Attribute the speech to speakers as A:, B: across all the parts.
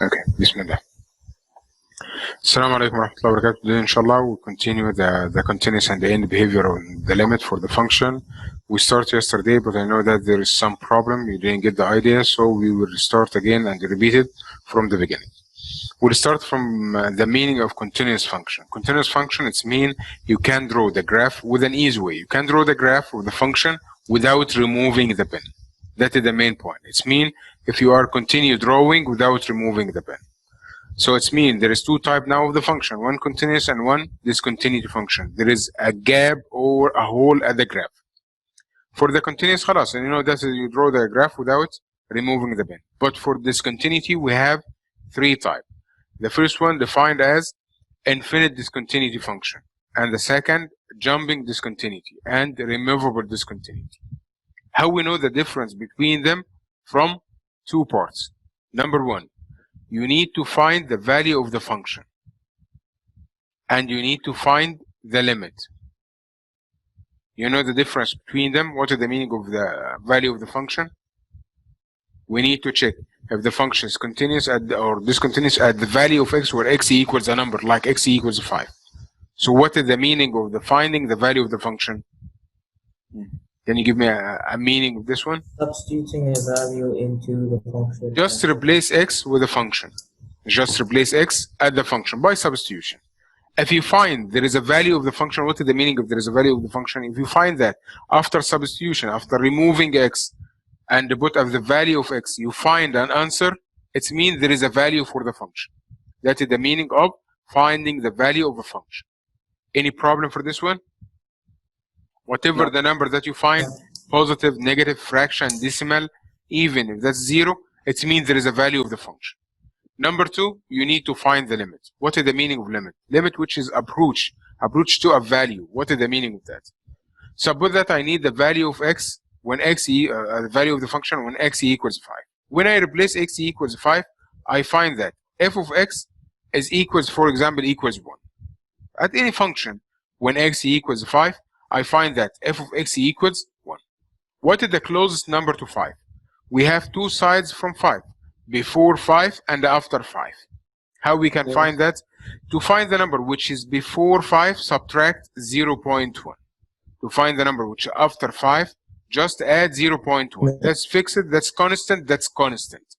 A: Okay, Bismillah. Assalamu alaikum wa rahmatullahi wa barakatuh. Today, inshallah, we'll continue the continuous and the end behavior of the limit for the function. We started yesterday, but I know that there is some problem. You didn't get the idea, so we will start again and repeat it from the beginning. We'll start from the meaning of continuous function. Continuous function, it's mean you can draw the graph with an easy way. You can draw the graph of the function without removing the pen. That is the main point. It's mean if you are continue drawing without removing the pen. So it's mean there is two types now of the function, one continuous and one discontinuous function. There is a gap or a hole at the graph. For the continuous, khalas, and you know that you draw the graph without removing the pen. But for discontinuity, we have three types. The first one defined as infinite discontinuity function, and the second jumping discontinuity and removable discontinuity. How we know the difference between them? From two parts. Number one, you need to find the value of the function, and you need to find the limit. You know the difference between them? What is the meaning of the value of the function? We need to check if the function is continuous or discontinuous at the value of x, where x equals a number, like x equals 5. So what is the meaning of the finding the value of the function? Can you give me a meaning of this one?
B: Substituting a value into the function.
A: Just replace x with a function. Just replace x at the function by substitution. If you find there is a value of the function, what is the meaning of there is a value of the function? If you find that after substitution, after removing x and put of the value of x, you find an answer, it means there is a value for the function. That is the meaning of finding the value of a function. Any problem for this one? Whatever the number that you find, positive, negative, fraction, decimal, even if that's 0, it means there is a value of the function. Number two, you need to find the limit. What is the meaning of limit? Limit, which is approach to a value. What is the meaning of that? Suppose that I need the value of x when the value of the function when x equals 5. When I replace x equals 5, I find that f of x is equals, for example, equals 1. At any function, when x equals 5, I find that f of x equals 1. What is the closest number to 5? We have two sides from 5, before 5 and after 5. How we can find that? To find the number which is before 5, subtract 0.1. To find the number which is after 5, just add 0.1. That's fixed, that's constant, that's constant.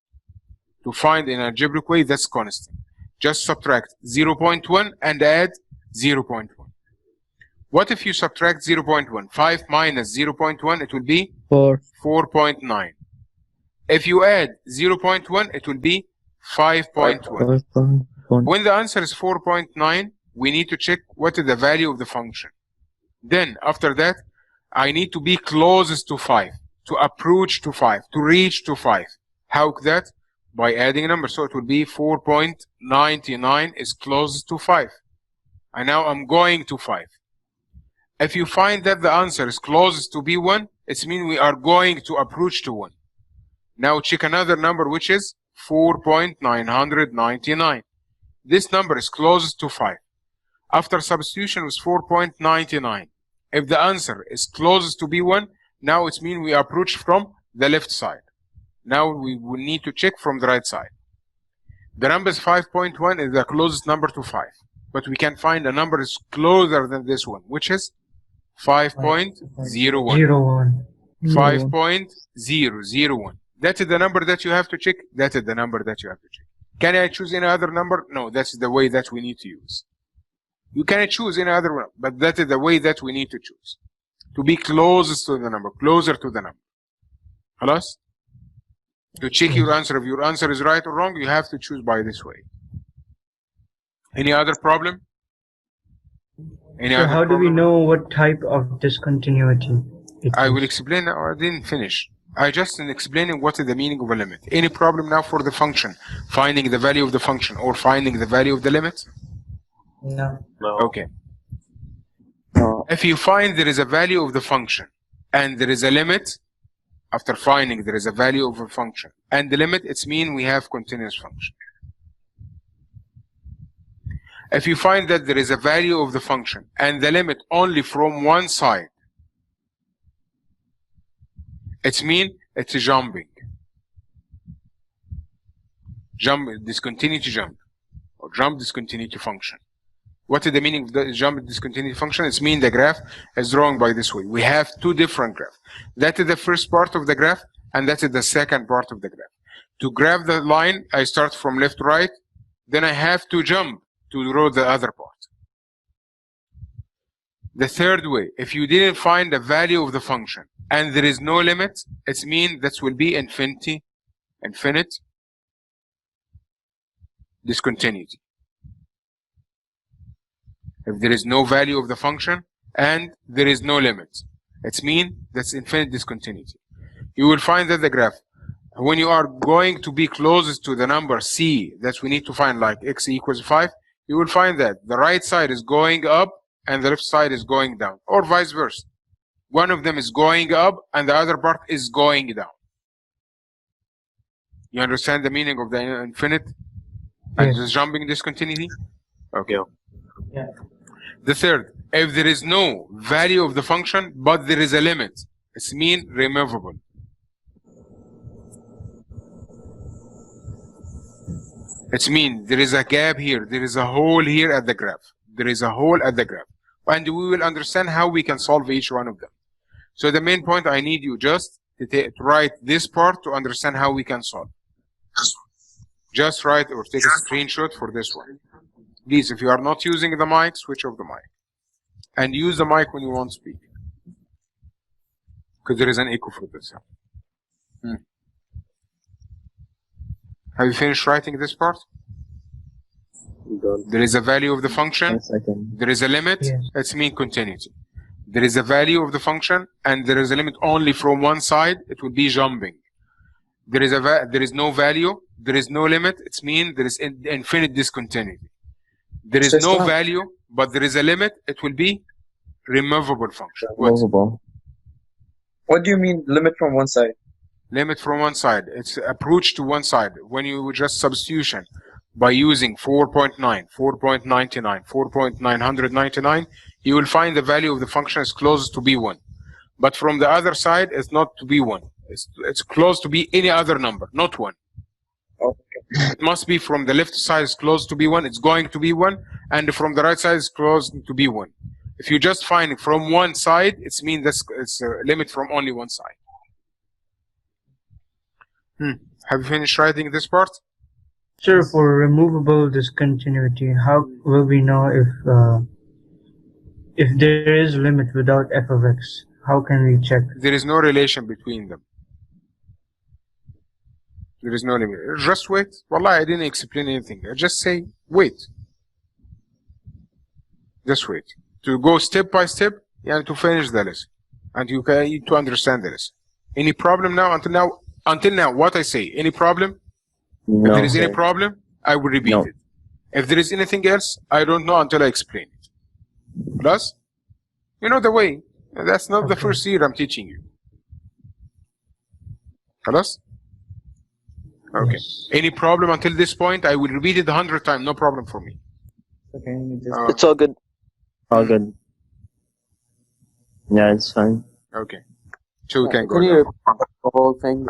A: To find in algebraic way, that's constant. Just subtract 0.1 and add 0.1. What if you subtract 0.1? 5 minus 0.1, it will be 4.9. If you add 0.1, it will be 5.1. When the answer is 4.9, we need to check what is the value of the function. Then, after that, I need to be closest to 5, to approach to 5, to reach to 5. How that? By adding a number. So it will be 4.99 is closest to 5. And now I'm going to 5. If you find that the answer is closest to be 1, it means we are going to approach to 1. Now check another number, which is 4.999. This number is closest to 5. After substitution was 4.99. If the answer is closest to be 1, now it means we approach from the left side. Now we will need to check from the right side. The number is 5.1 is the closest number to 5. But we can find a number is closer than this one, which is 5.01. 5.001. That is the number that you have to check. That is the number that you have to check. Can I choose any other number? No, that's the way that we need to use. You cannot choose any other one, but that is the way that we need to choose. To be closest to the number, closer to the number. Halas? To check your answer, if your answer is right or wrong, you have to choose by this way. Any other problem?
B: So how do we know what type of discontinuity it
A: I
B: is?
A: will explain. I didn't finish. I just explaining what is the meaning of a limit. Any problem now for the function? Finding the value of the function or finding the value of the limit?
B: No.
A: Okay. If you find there is a value of the function and there is a limit, after finding there is a value of a function and the limit, it's mean we have continuous function. If you find that there is a value of the function and the limit only from one side, it means it's jumping. jump, discontinuity jump, or jump discontinuity function. What is the meaning of the jump discontinuity function? It's mean the graph is drawn by this way. We have two different graphs. That is the first part of the graph, and that is the second part of the graph. To graph the line, I start from left to right, then I have to jump to draw the other part. The third way, if you didn't find the value of the function and there is no limit, it means that will be infinite discontinuity. If there is no value of the function and there is no limit, it means that's infinite discontinuity. You will find that the graph, when you are going to be closest to the number c that we need to find, like x equals 5, you will find that the right side is going up and the left side is going down, or vice versa. One of them is going up and the other part is going down. You understand the meaning of the infinite and the jumping discontinuity? Okay.
B: Yeah.
A: The third, if there is no value of the function but there is a limit, it's mean removable. It means there is a gap here, there is a hole here at the graph. There is a hole at the graph. And we will understand how we can solve each one of them. So the main point, I need you just to write this part to understand how we can solve. Just write or take a screenshot for this one. Please, if you are not using the mic, switch off the mic. And use the mic when you want to speak. Because there is an echo for this. Have you finished writing this part? There is a value of the function. There is a limit.
B: Yes.
A: It's mean continuity. There is a value of the function, and there is a limit only from one side. It will be jumping. There is no value. There is no limit. It's mean there is infinite discontinuity. There is no value, but there is a limit. It will be removable function.
C: Removable.
D: What do you mean limit from one side?
A: Limit from one side. It's approach to one side. When you just substitution by using 4.9, 4.99, 4.999, you will find the value of the function is close to be 1. But from the other side, it's not to be 1. It's close to be any other number, not 1.
D: Okay.
A: It must be from the left side is close to be 1, it's going to be 1, and from the right side is close to be 1. If you just find it from one side, it means that it's a limit from only one side. Have you finished writing this part?
B: Sir, for removable discontinuity, how will we know if there is a limit without f of x? How can we check?
A: There is no relation between them. There is no limit. Just wait. Wallah, I didn't explain anything. I just say, wait. Just wait. To go step by step and to finish the lesson. And you can to understand the lesson. Any problem now? Until now, what I say, any problem?
C: No,
A: if there is
C: sir.
A: any problem, I will repeat
C: No.
A: it. If there is anything else, I don't know until I explain it. Plus, you know the way. That's not the first year I'm teaching you. Plus? Okay.
B: Yes.
A: Any problem until this point, I will repeat it 100 times. No problem for me.
D: Okay.
C: It's all good. All good. Yeah, it's fine.
A: Okay. So we can go
E: Can you
A: now.
E: repeat the whole thing?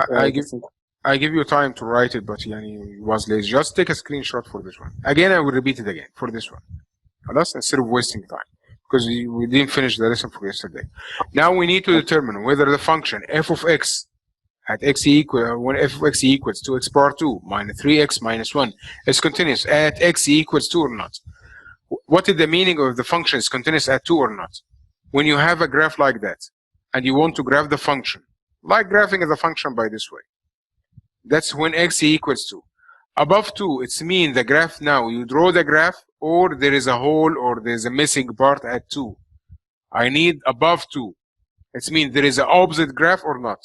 A: I give you time to write it, but it was lazy. Just take a screenshot for this one. Again, I will repeat it again for this one. خلاص? Instead of wasting time. Because we didn't finish the lesson for yesterday. Now we need to determine whether the function f of x at x when f of x equals 2x power 2 minus 3x minus 1 is continuous at x equals 2 or not. What is the meaning of the function is continuous at 2 or not? When you have a graph like that, and you want to graph the function, like graphing the function by this way, that's when x equals 2. Above 2, it's mean the graph now, you draw the graph, or there is a hole, or there's a missing part at 2. I need above 2. It means there is an opposite graph or not.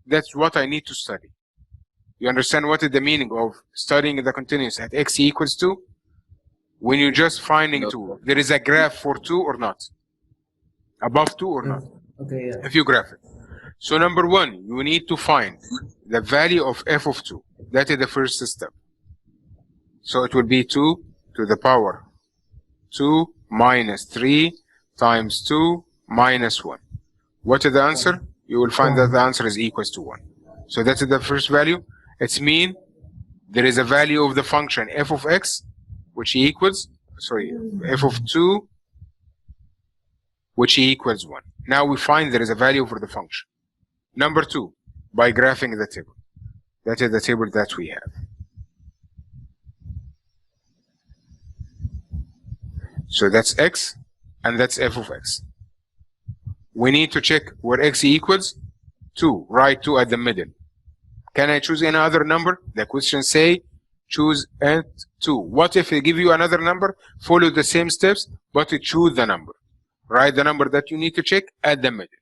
A: That's what I need to study. You understand what is the meaning of studying the continuous at x equals 2? When you're just finding 2, there is a graph for 2 or not? Above 2 or not?
E: Okay, yeah.
A: If you graph it. So number 1, you need to find the value of f of 2. That is the first step. So it will be 2 to the power 2 minus 3 times 2 minus 1. What is the answer? You will find that the answer is equals to 1. So that is the first value. It's mean there is a value of the function f of x, which equals, f of 2, which equals 1. Now we find there is a value for the function. Number 2, by graphing the table. That is the table that we have. So that's x, and that's f of x. We need to check where x equals 2. Write 2 at the middle. Can I choose any other number? The question say choose at 2. What if they give you another number? Follow the same steps, but choose the number. Write the number that you need to check at the middle.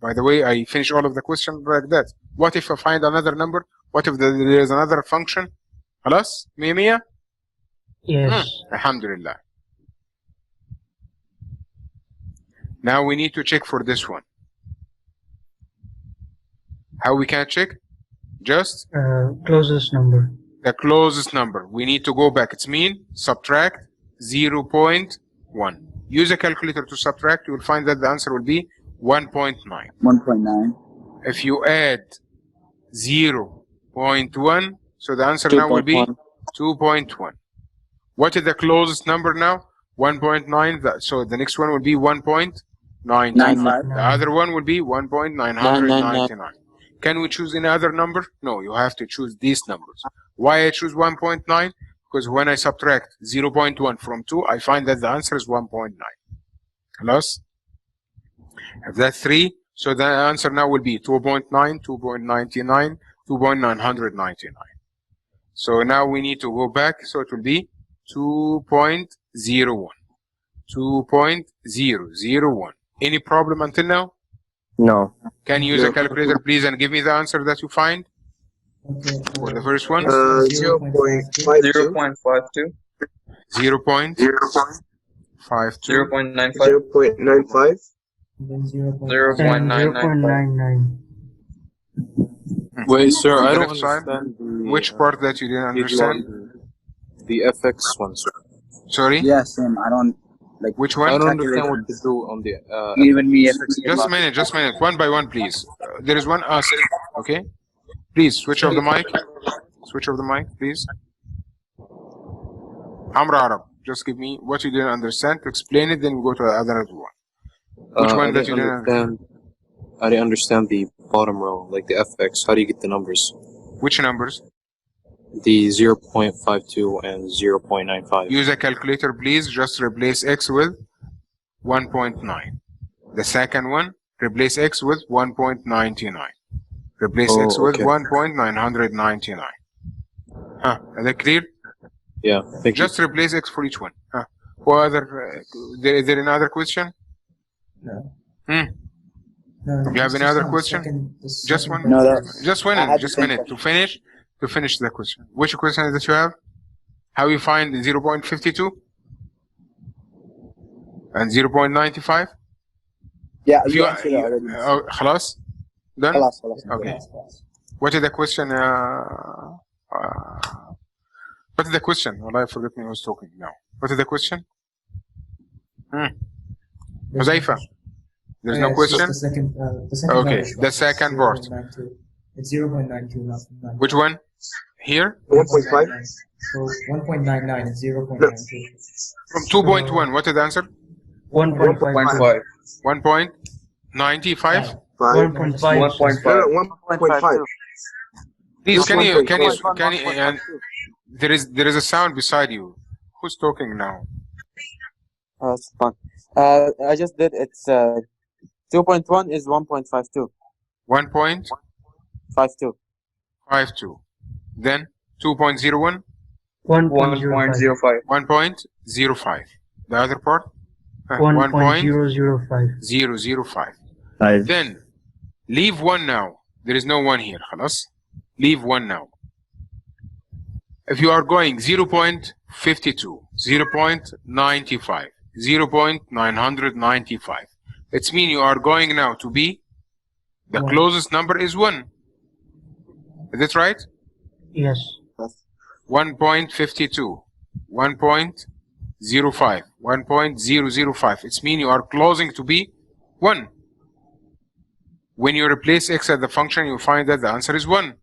A: By the way, I finish all of the questions like that. What if I find another number? What if there is another function? خلاص? مية؟
B: Yes.
A: Alhamdulillah. Now we need to check for this one. How we can check? Just
B: closest number.
A: the closest number. We need to go back. It's mean subtract 0.1. Use a calculator to subtract. You will find that the answer will be 1.9.
E: 1.9.
A: If you add 0.1, so the answer now will be 2.1. What is the closest number now? 1.9. So the next one will be 1.99. The other one will be 1.999. Can we choose any other number? No, you have to choose these numbers. Why I choose 1.9? Because when I subtract 0.1 from 2, I find that the answer is 1.9. Plus, if that's 3, so the answer now will be 2.9, 2.99, 2.999. So now we need to go back, so it will be 2.01. 2.001. Any problem until now?
C: No.
A: Can you use a calculator, please, and give me the answer that you find?
F: Okay.
A: For the first one?
D: 0.52.
A: 0.52.
D: 0.95.
F: Then
B: 0.99.
G: Wait, sir, I don't
A: Left side?
G: understand the,
A: Which part that you didn't understand?
G: the FX one, sir.
A: Sorry?
E: Yeah, same. I don't like.
A: Which
G: I
A: one?
G: don't understand what to do on the
E: Even me.
A: Just a minute. One by one, please. There is one ask, okay? Please, switch off the mic. Switch off the mic, please. Amra Arab, just give me what you didn't understand to explain it, then we go to the other one. Which one that you didn't understand?
G: I didn't understand the bottom row, like the FX. How do you get the numbers?
A: Which numbers?
G: The 0.52 and 0.95.
A: Use a calculator, please. Just replace x with 1.9. The second one, replace x with 1.99. Replace x with 1.999. Is that clear?
G: Yeah, thank you.
A: Just replace x for each one. What other? Is there another question?
F: No.
A: No, you have any other question? Just one.
E: No,
A: Just one. Just a minute to finish. To finish the question. Which question is that you have? How you find 0.52 and 0.95?
E: Yeah,
A: If
E: you answered it already.
A: خلاص? Done?
E: خلاص.
A: Okay. What is the question? What is the question? Well, I forgot me who was talking now. What is the question? Huzaifa. There's no question?
F: The second
A: okay, the second part.
F: It's 0.92.
A: Which one? Here?
D: 1.5.
F: So 1.99 is 0.92.
A: From 2.1, what is the answer?
B: 1.5.
A: 1.95?
B: 1.5.
A: Please, can you, and there is a sound beside you. Who's talking now?
H: It's fine. I just did. It's 2.1 is 1.52.
A: 1.52.
H: 52.
A: Then 2.01?
B: 1.05.
A: 1.05. The other part?
B: 1.005.
A: 005.
C: Nice.
A: Then leave 1 now. There is no 1 here. خلاص? Leave 1 now. If you are going 0.52, 0.95, 0.995, it means you are going now to be the closest number is 1. Is that right?
B: Yes.
A: 1.52, 1.05, 1.005. It means you are closing to be 1. When you replace x at the function, you find that the answer is 1.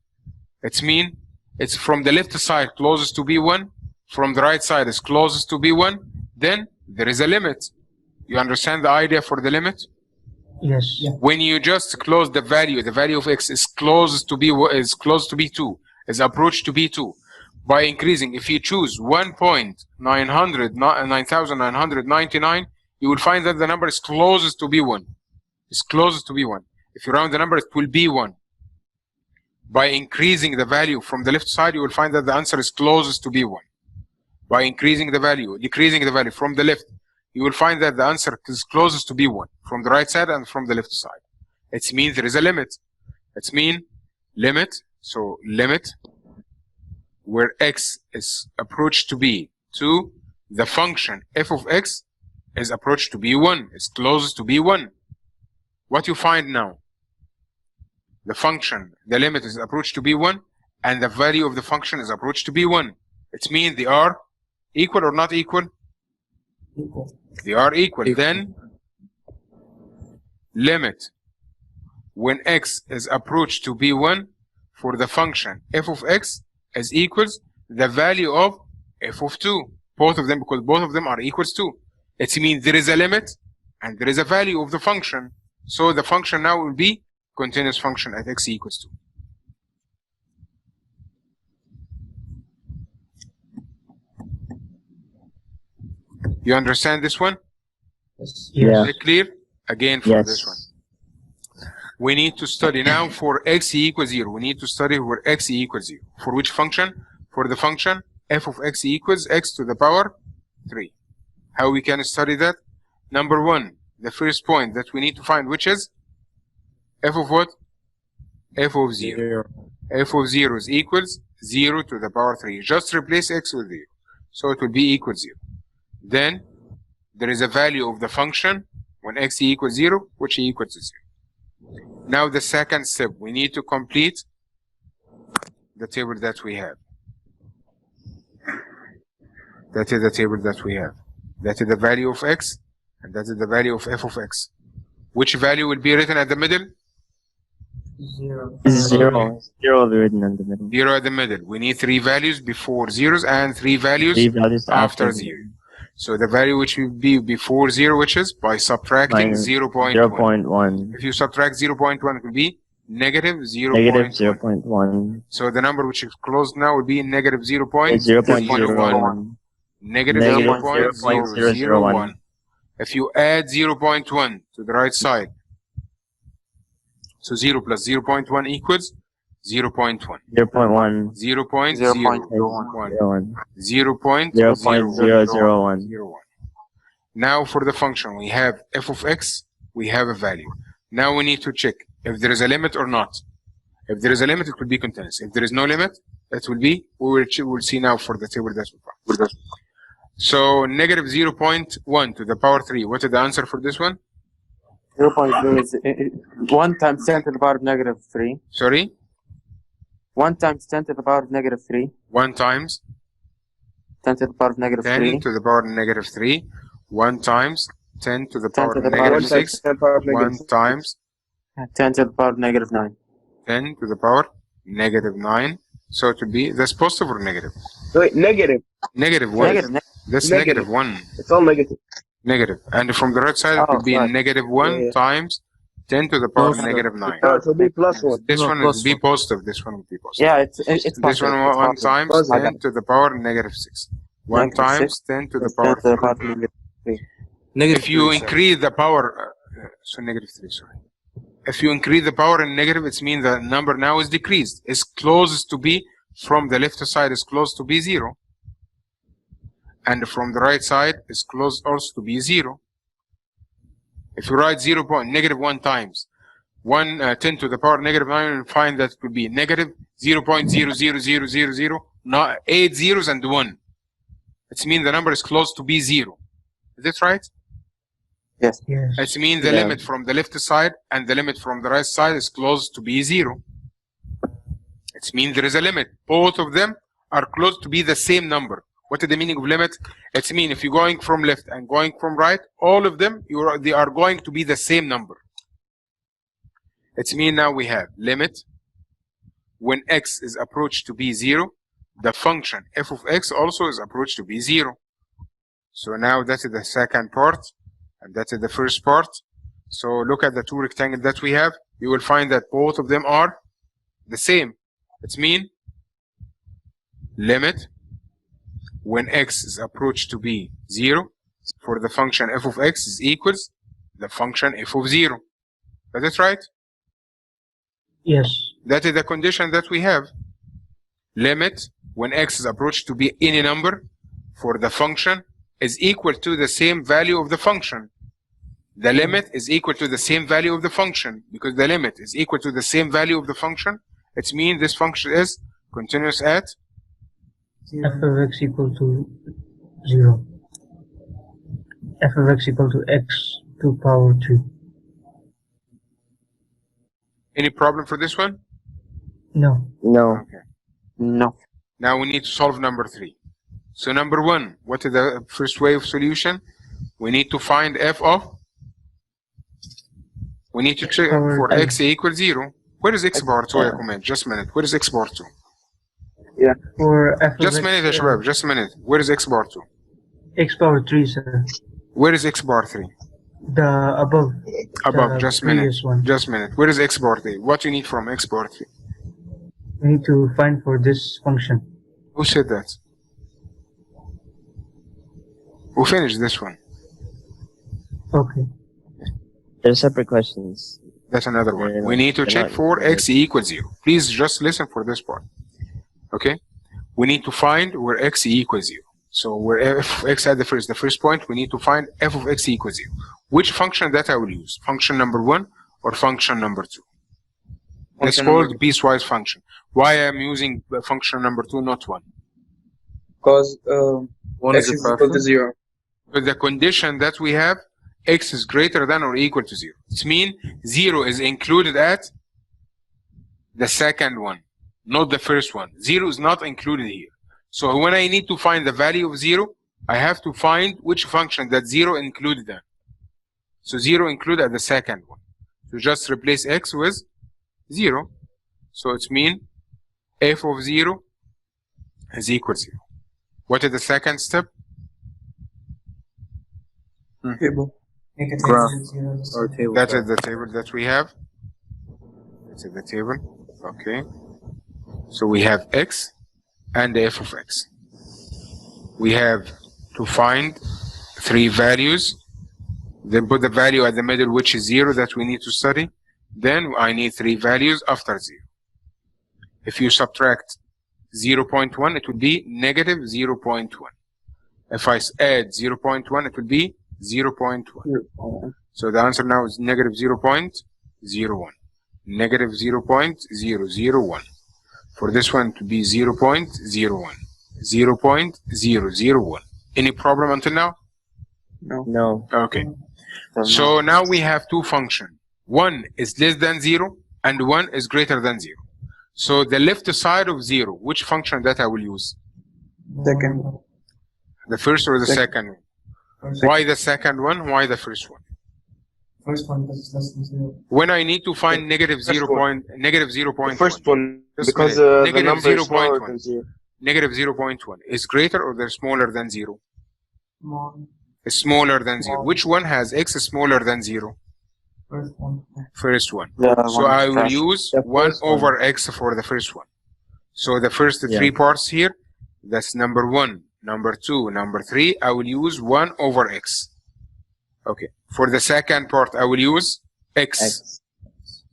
A: It means it's from the left side closest to B1, from the right side is closest to B1, then there is a limit. You understand the idea for the limit?
B: Yes.
F: Yeah.
A: When you just close the value of x is closest to B2, is approached to B2 by increasing. If you choose 1.999, you will find that the number is closest to B1. It's closest to B1. If you round the number, it will be 1. By increasing the value from the left side, you will find that the answer is closest to B1. By increasing the value, decreasing the value from the left, you will find that the answer is closest to B1 from the right side and from the left side. It means there is a limit. It means limit. So limit where x is approached to B to the function f of x is approached to B1. It's closest to B1. What you find now? The function, the limit is approached to B1 and the value of the function is approached to B1. It means they are equal or not equal?
F: Equal.
A: They are equal. Then limit when x is approached to B1 for the function f of x is equals the value of f of 2. Both of them, because both of them are equals to. It means there is a limit and there is a value of the function. So the function now will be continuous function at x equals 2. You understand this one?
F: Yes.
C: Yeah.
A: Is it clear? Again for
C: Yes.
A: this one. We need to study now for x equals 0. We need to study where x equals 0. For which function? For the function f of x equals x to the power 3. How we can study that? Number 1, the first point that we need to find, which is f of what? F of 0. F of 0 is equals 0 to the power 3. Just replace x with 0. So it will be equal 0. Then there is a value of the function when x equals 0, which equals 0. Now the second step, we need to complete the table that we have. That is the table that we have. That is the value of x, and that is the value of f of x. Which value will be written at the middle?
F: 0.
C: Zero. Zero will be written in the middle.
A: 0 at the middle. We need 3 values before zeros and 3 values
C: Three values
A: after 0. So the value which will be before 0, which is by subtracting
C: Minus
A: 0.1.
C: 0.1.
A: If you subtract 0.1, it will be negative 0.1.
C: Negative 0.1.
A: So the number which is closed now will be negative 0.01.
C: 0.01.
A: Negative
C: Negative
A: 0.001. If you add 0.1 to the right side, so 0 plus 0.1 equals 0.1.
C: 0.1.
A: 0.01.
C: 0.001.
A: 0.001. Now for the function, we have f of x, we have a value. Now we need to check if there is a limit or not. If there is a limit, it will be continuous. If there is no limit, it will be, we'll see now for the table that we found. So negative 0.1 to the power 3. What is the answer for this one?
H: 0.2 is 1 times 10 to the power of negative 3.
A: Sorry?
H: 1 times 10 to the power of negative 3.
A: 1 times
H: 10 to the power of negative
A: 10
H: 3.
A: to the power of negative 3. 1 times 10 to the power
H: to
A: of
H: the power
A: negative
H: of
A: 6. 1 times
H: 10 to the power of negative 9.
A: 10 to the power negative 9. So it will be, that's positive or negative?
D: Wait, negative.
A: Negative 1.
H: Negative.
A: That's
D: Negative.
A: negative 1.
D: It's all negative.
A: Negative. And from the right side, it
H: Oh,
A: will be
H: sorry.
A: negative 1
D: Yeah.
A: times 10 to the power
H: Positive.
A: negative 9.
D: No, it will be plus 1.
A: This
H: No,
A: one
H: plus
A: will be
H: one.
A: positive. This one will be positive.
H: Yeah, it's
A: This
H: positive.
A: one
H: It's
A: 1
H: positive.
A: times
D: Positive.
A: 10 to the power negative 6. 1
H: Negative
A: times
H: 6.
A: 10 to the
H: 10
A: power
H: to the
A: 3.
H: power of negative 3.
A: If you increase the power, so negative 3, sorry. If you increase the power in negative, it means the number now is decreased. It's closest to be, from the left side is close to be 0. And from the right side is close also to be 0. If you write 0 point, negative 1 times 10 to the power negative 9, you'll find that it will be negative 0.00000, not 8 zeros and 1. It means the number is close to be 0. Is that right?
B: Yes.
A: It means the
C: Yeah.
A: limit from the left side and the limit from the right side is close to be 0. It means there is a limit. Both of them are close to be the same number. What is the meaning of limit? It means if you're going from left and going from right, all of them, they are going to be the same number. It means now we have limit when x is approached to be 0, the function f of x also is approached to be 0. So now that is the second part, and that is the first part. So look at the two rectangles that we have. You will find that both of them are the same. It means limit when x is approached to be 0 for the function f of x is equals the function f of 0. Is that right?
B: Yes.
A: That is the condition that we have. Limit when x is approached to be any number for the function is equal to the same value of the function. The limit is equal to the same value of the function. Because the limit is equal to the same value of the function, it means this function is continuous at
B: f of x equal to 0. F of x equal to x to power 2.
A: Any problem for this one?
B: No.
C: No.
A: Okay.
H: No.
A: Now we need to solve number 3. So number 1, what is the first way of solution? We need to find f of. We need to check for x equals 0. Where is x power 2 يا كمان? Just a minute. Where is x power 2?
B: For f of
A: Just a
B: x,
A: minute يا شباب. Just a minute. Where is x power 2?
B: x power 3, sir.
A: Where is x power 3?
B: The above.
A: Above.
B: The
A: Just a minute.
B: previous one.
A: Just a minute. Where is x power 3? What you need from x power 3?
B: We need to find for this function.
A: Who said that? Who finished this one?
B: Okay.
C: They're separate questions.
A: That's another one.
C: They're
A: We need to
C: they're
A: check
C: not
A: for
C: related.
A: x equals 0. Please just listen for this part. Okay? We need to find where x equals 0. So where f of x at the first point, we need to find f of x equals 0. Which function that I will use? Function number 1 or function number 2? It's
E: Function
A: called
E: number
A: piecewise function. Why I'm using function number 2, not 1?
E: Because
G: One
E: x
G: is a
E: is equal to
G: preference.
E: 0.
A: With the condition that we have, x is greater than or equal to 0. It means 0 is included at the second one, not the first one. 0 is not included here. So when I need to find the value of 0, I have to find which function that 0 included in. So 0 included at the second one. So just replace x with 0. So it means f of 0 is equal to 0. What is the second step?
E: Table.
F: Make a
G: Graph.
F: table 0.
G: Or table.
A: That is the table that we have. This is the table. Okay. So we have x and the f of x. We have to find 3 values. Then put the value at the middle, which is 0 that we need to study. Then I need 3 values after 0. If you subtract 0.1, it would be negative 0.1. If I add 0.1, it would be 0.1. So the answer now is negative 0.01. Negative 0.001. For this one to be 0.01. 0.001. Any problem until now?
C: No.
A: Okay. So now we have 2 functions. One is less than 0 and one is greater than 0. So the left side of 0, which function that I will use?
E: Second.
A: The first or the second one?
F: First,
A: Why the second one? Why the first one?
F: first one because it's less than 0.
A: When I need to find negative
D: First
A: 0.
D: one.
A: Negative
D: The
A: 0.1.
D: first one,
A: Just a
D: because
A: minute.
D: the
A: Negative
D: number is smaller
A: 0.1.
D: than 0.
A: Negative 0.1 is greater or they're smaller than 0?
F: More.
A: It's smaller than 0. Which one has x smaller than 0?
F: First one.
A: First one.
H: Yeah,
A: So
H: one
A: I
H: is
A: will
H: faster.
A: use
C: The
A: 1
C: first one.
A: over x for the first one. So the first 3
C: Yeah.
A: parts here, that's number 1, number 2, number 3, I will use 1 over x. Okay. For the second part, I will use x.
C: X.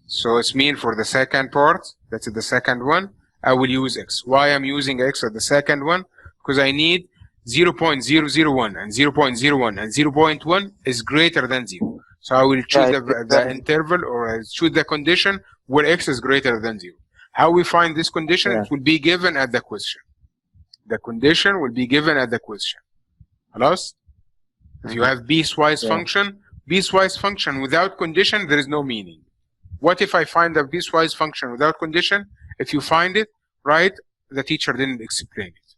A: So it's mean for the second part, that's the second one, I will use x. Why I'm using x at the second one? Because I need 0.001 and 0.01 and 0.1 is greater than 0. So I will choose the interval, or I choose the condition where x is greater than 0. How we find this condition?
C: Yeah.
A: It will be given at the question. The condition will be given at the question. خلاص? If you have piecewise function without condition, there is no meaning. What if I find a piecewise function without condition? If you find it, right, the teacher didn't explain it.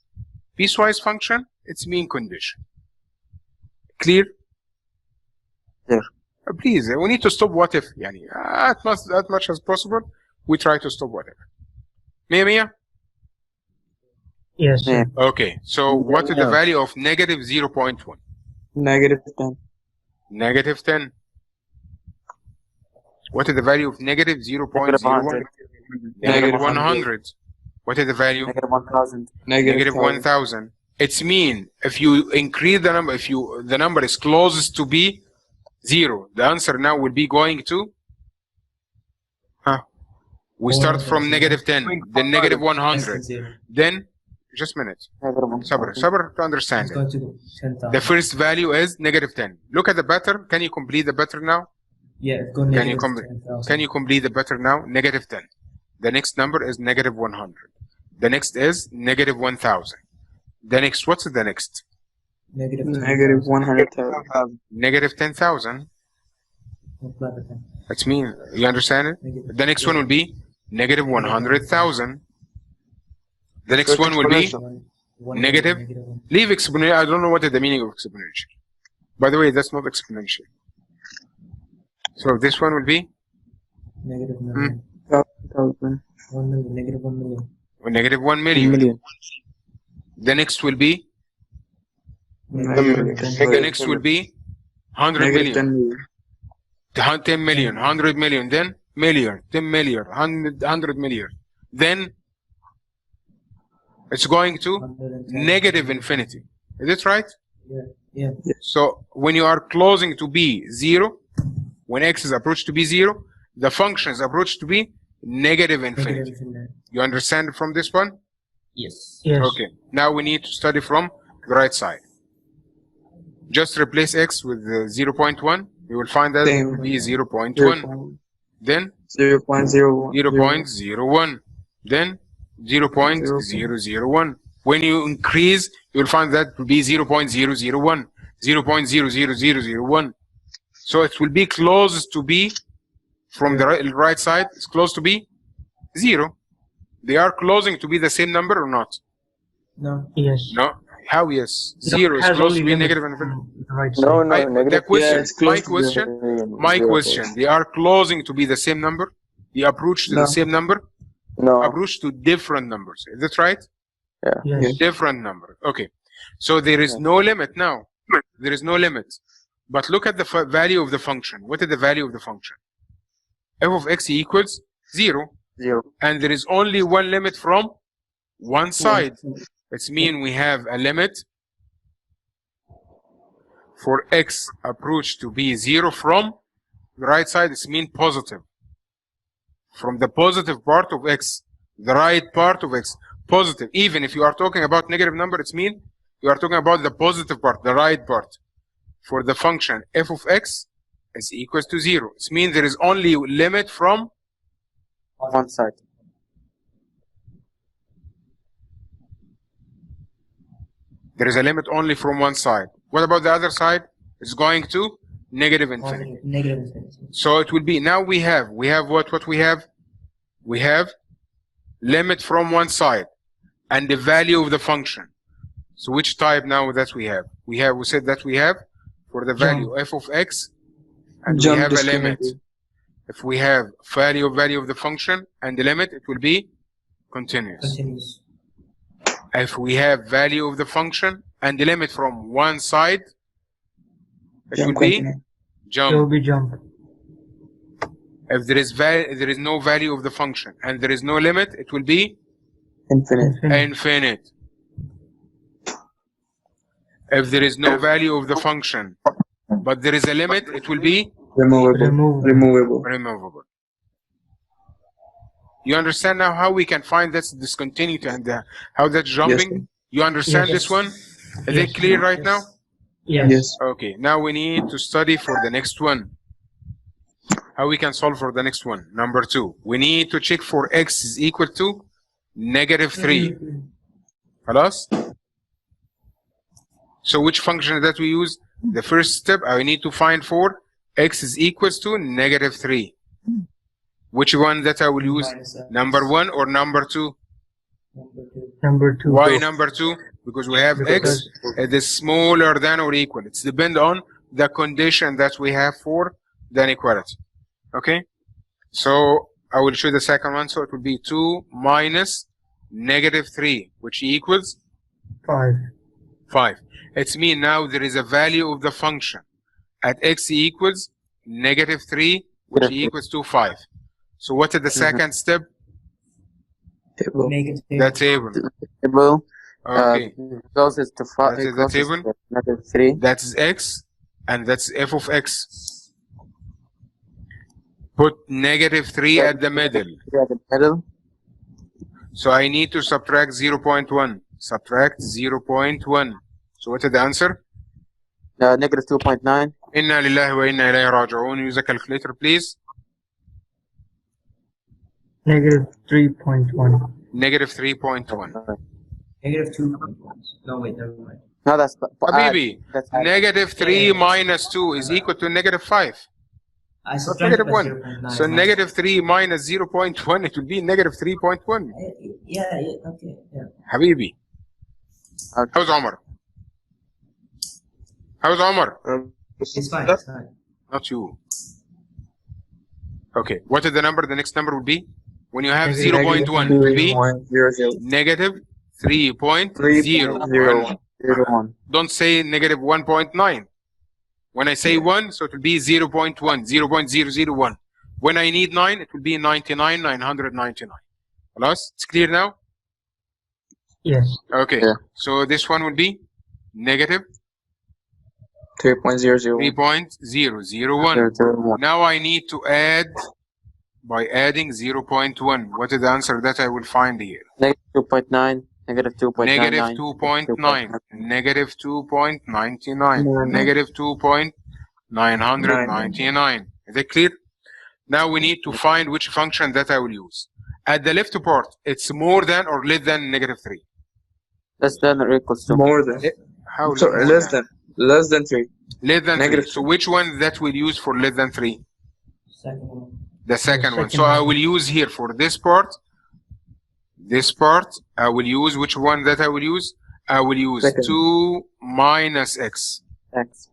A: Piecewise function, it's mean condition. Clear?
H: Clear.
A: Please, we need to stop what if. Yani, as much as possible, we try to stop what if. Mia Mia?
B: Yes, sir.
A: Okay, so what is the value of negative 0.1?
E: Negative 10.
A: Negative 10. What is the value of negative 0.01?
H: Negative 100.
A: Negative 100. What is the value?
H: Negative 1000.
A: Negative 1000. It's mean if you increase the number, if the number is closest to be 0, the answer now will be going to we start from negative 10, then negative 100, then just a minute. Sabr to understand it. The first value is negative 10. Look at the pattern. Can you complete the pattern now?
F: Yeah, it's going
A: Can you complete the pattern now? Negative 10. The next number is negative 100. The next is negative 1000. The next, what's the next?
F: Negative
E: 100,000.
A: Negative 10,000. That's mean, you understand it? The next one will be negative 100,000. The next one will be negative. Leave exponential. I don't know what is the meaning of exponential. By the way, that's not exponential. So this one will be
F: negative 1 million. Negative 1 million.
A: Negative 1 million. The next will be the next will be 100 million. 10 million, 100 million, then million, 10 million, 100 million. Then it's going to negative infinity. Is it right?
F: Yeah.
A: So when you are closing to be 0, when x is approached to be 0, the function is approached to be negative infinity. You understand from this one?
F: Yes.
A: Okay. Now we need to study from the right side. Just replace x with 0.1. You will find that it will be 0.1. Then
E: 0.01.
A: 0.01. Then 0.001. When you increase, you will find that it will be 0.001. 0.00001. So it will be close to be, from the right side, it's close to be 0. They are closing to be the same number or not?
F: No.
B: Yes.
A: No. How yes? 0 is close to be negative infinity.
B: Right
D: No,
B: side.
D: no, negative.
A: The question,
E: it's close to
A: my question, they are closing to be the same number? They approach to the same number?
D: No.
A: Approach to different numbers. Is that right?
B: Yes.
A: Different number. Okay. So there is no limit now. There is no limit. But look at the value of the function. What is the value of the function? F of x equals 0.
D: 0.
A: And there is only one limit from one side. It means we have a limit for x approach to be 0 from the right side. It means positive. From the positive part of x, the right part of x, positive. Even if you are talking about negative number, it means you are talking about the positive part, the right part. For the function f of x is equals to 0. It means there is only limit from
H: one side.
A: There is a limit only from one side. What about the other side? It's going to negative infinity.
F: Negative infinity.
A: So it will be, now we have what we have? We have limit from one side and the value of the function. So which type now that we have? We said that we have for the value f of x, and we have a limit. If we have value of the function and the limit, it will be continuous. If we have value of the function and the limit from one side, it will be jump.
B: It will be jump.
A: If there is no value of the function and there is no limit, it will be infinite. If there is no value of the function but there is a limit, it will be removable. You understand now how we can find this discontinuity and how that's jumping?
E: Yes.
A: You understand this one? Is it clear right now?
B: Yes.
A: Okay, now we need to study for the next one. How we can solve for the next one? Number 2. We need to check for x is equal to negative 3. خلاص? So which function that we use? The first step, I need to find for x is equals to negative 3. Which one that I will use? Number 1 or number 2?
B: Number 2.
A: Why number 2? Because we have x is smaller than or equal. It's depend on the condition that we have for the inequality. Okay? So I will show the second one. So it will be 2 minus negative 3, which equals
B: 5.
A: 5. It's mean now there is a value of the function at x equals negative 3, which equals to 5. So what is the second step?
E: Table.
F: Negative.
A: The table.
H: Table.
A: Okay.
H: Closest to 5.
A: That is the table.
H: Negative 3.
A: That is x, and that's f of x. Put negative 3 at the middle.
H: At the middle.
A: So I need to subtract 0.1. Subtract 0.1. So what is the answer?
H: Negative 2.9.
A: Inna lillahi wa inna ilayhi raji'un. Use a calculator, please.
B: Negative 3.1.
A: Negative 3.1.
F: Negative 2.1. No, wait, never mind.
H: No, that's
A: Habibi,
H: that's
A: negative 3 minus 2 is equal to negative 5.
F: I subtracted
A: Negative
F: by
A: 1.
F: 0.9.
A: So negative 3 minus 0.1, it will be negative 3.1.
F: Yeah, okay, yeah.
A: Habibi.
H: Okay.
A: How's Omar? How's Omar?
F: It's fine, it's fine.
A: Not you. Okay, what is the number? The next number will be? When you have
B: Negative
A: 0.1, it will be
E: 3.00.
A: negative 3.01.
H: 0.1.
A: Don't say negative 1.9. When I say 1, so it will be 0.1, 0.001. When I need 9, it will be 99, 999. Plus, it's clear now?
B: Yes.
A: Okay,
H: Yeah.
A: so this one will be negative
E: 3.00.
A: 3.001.
H: 0.1.
A: Now I need to add by adding 0.1. What is the answer that I will find here?
H: Negative 2.9. Negative 2.99.
A: Negative 2.9. Negative 2.99. Negative 2.999. Is that clear? Now we need to find which function that I will use. At the left part, it's more than or less than negative 3.
H: Less than or equals to.
E: More than.
A: How
E: So
A: more
E: less than. Less than 3.
A: Less than 3.
E: Negative
A: So which one that we'll use for less than 3?
F: Second one.
A: The second one.
B: second
A: So I
B: one.
A: will use here for this part, I will use which one that I will use? I will use
E: Second.
A: 2 minus x.
H: X.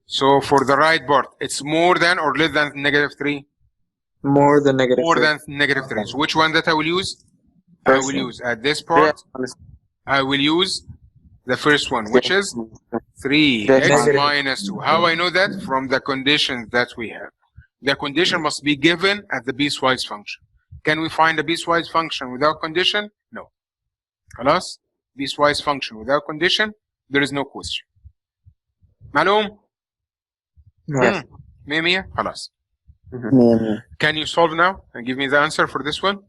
A: So for the right part, it's more than or less than negative 3?
E: More than negative
A: More
E: 3.
A: than negative 3. So which one that I will use? I
E: First
A: will
E: one.
A: use at this part, I will use the first one, which is 3x
E: Negative.
A: minus 2. How I know that? From the conditions that we have. The condition must be given at the piecewise function. Can we find a piecewise function without condition? No. خلاص? Piecewise function without condition, there is no question. معلوم؟
E: Yes.
A: مية خلاص.
C: Yeah.
A: Can you solve now and give me the answer for this one?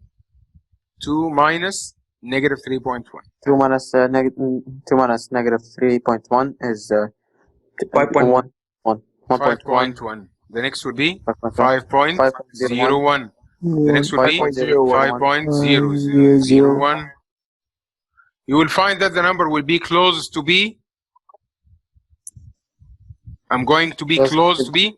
A: 2 minus negative 3.1.
H: 2 minus negative 3.1 is
E: 5.1.
A: 5.1. The next would be
H: 5.1.
A: 5.01. The next would be
E: 5.01.
A: 5.001. You will find that the number will be close to be. I'm going to be close to be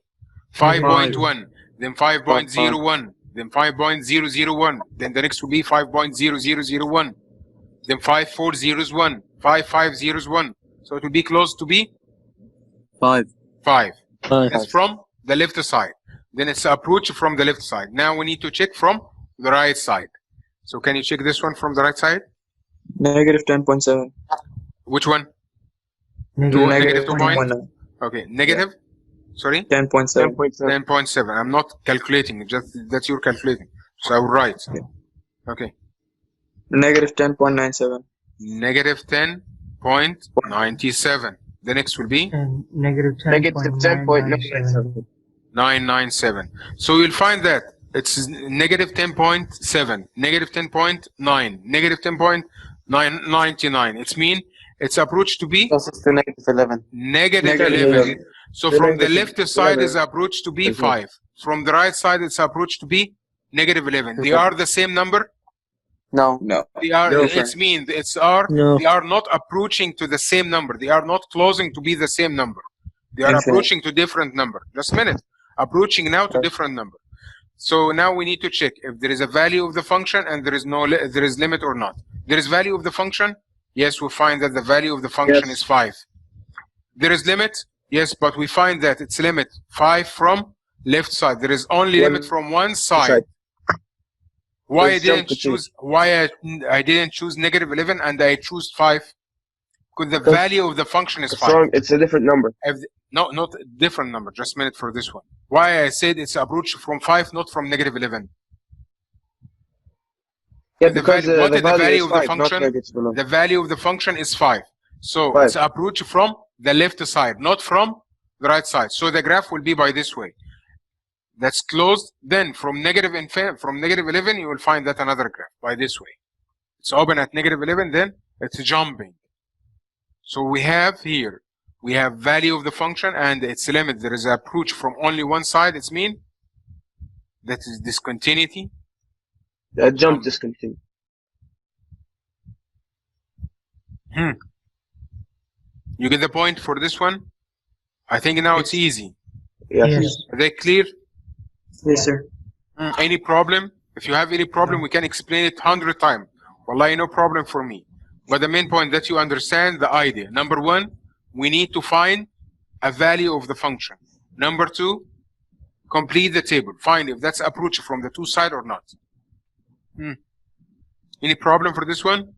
A: 5.1, then 5.01, then 5.001, then the next will be 5.0001, then 5.401, 5.501. So it will be close to be
G: 5.
A: 5. That's from the left side. Then it's approach from the left side. Now we need to check from the right side. So can you check this one from the right side?
E: Negative 10.7.
A: Which one?
B: Negative
A: Negative 2 point?
E: 10.9.
A: Okay, negative? Sorry?
E: 10.7.
A: 10.7. I'm not calculating, just that you're calculating. So I will write. Okay.
E: Negative 10.97.
A: Negative 10.97. The next will be
B: and negative
D: Negative
B: 10.997.
A: 997. So you'll find that it's negative 10.7, negative 10.9, negative 10.999. It's mean it's approach to be
H: Closest to negative 11.
A: negative
E: Negative
A: 11.
E: 11.
A: So from the
E: Negative
A: left side
E: 11.
A: is approach to be 5. From the right side it's approach to be negative 11. They are the same number?
H: No.
E: No.
A: They are.
E: No,
A: It's mean it's are.
C: No.
A: They are not approaching to the same number. They are not closing to be the same number. They are
E: Infinite.
A: approaching to different number. Just a minute. Approaching now to different number. So now we need to check if there is a value of the function and there is no there is limit or not. There is value of the function. Yes, we find that the value of the function is 5. There is limit. Yes, but we find that its limit 5 from left side. There is only limit from one side. Why I
D: Let's jump
A: didn't
D: to two.
A: choose? Why I didn't choose negative 11 and I choose 5? Because the
D: Because
A: value of the function is 5.
D: It's a different number.
A: No, not a different number. Just a minute for this one. Why I said it's approach from 5, not from negative 11.
D: Yeah,
A: The
D: because
A: value, what
D: the
A: is the
D: value
A: value
D: is
A: of the
D: 5, not
A: function?
D: negative 11.
A: The value of the function is 5. So
D: 5.
A: it's approach from the left side, not from the right side. So the graph will be by this way. That's closed. Then from negative 11, you will find that another graph by this way. It's open at negative 11, then it's jumping. So we have here, we have value of the function and its limit. There is an approach from only one side. It's mean that is discontinuity.
D: Jump discontinued.
A: You get the point for this one? I think now it's easy.
D: Yes.
A: Are they clear?
E: Yes, sir.
A: Any problem? If you have any problem, we can explain it 100 times. Wallahi, no problem for me. But the main point that you understand the idea. Number 1, we need to find a value of the function. Number 2, complete the table. Find if that's approach from the two sides or not. Any problem for this one?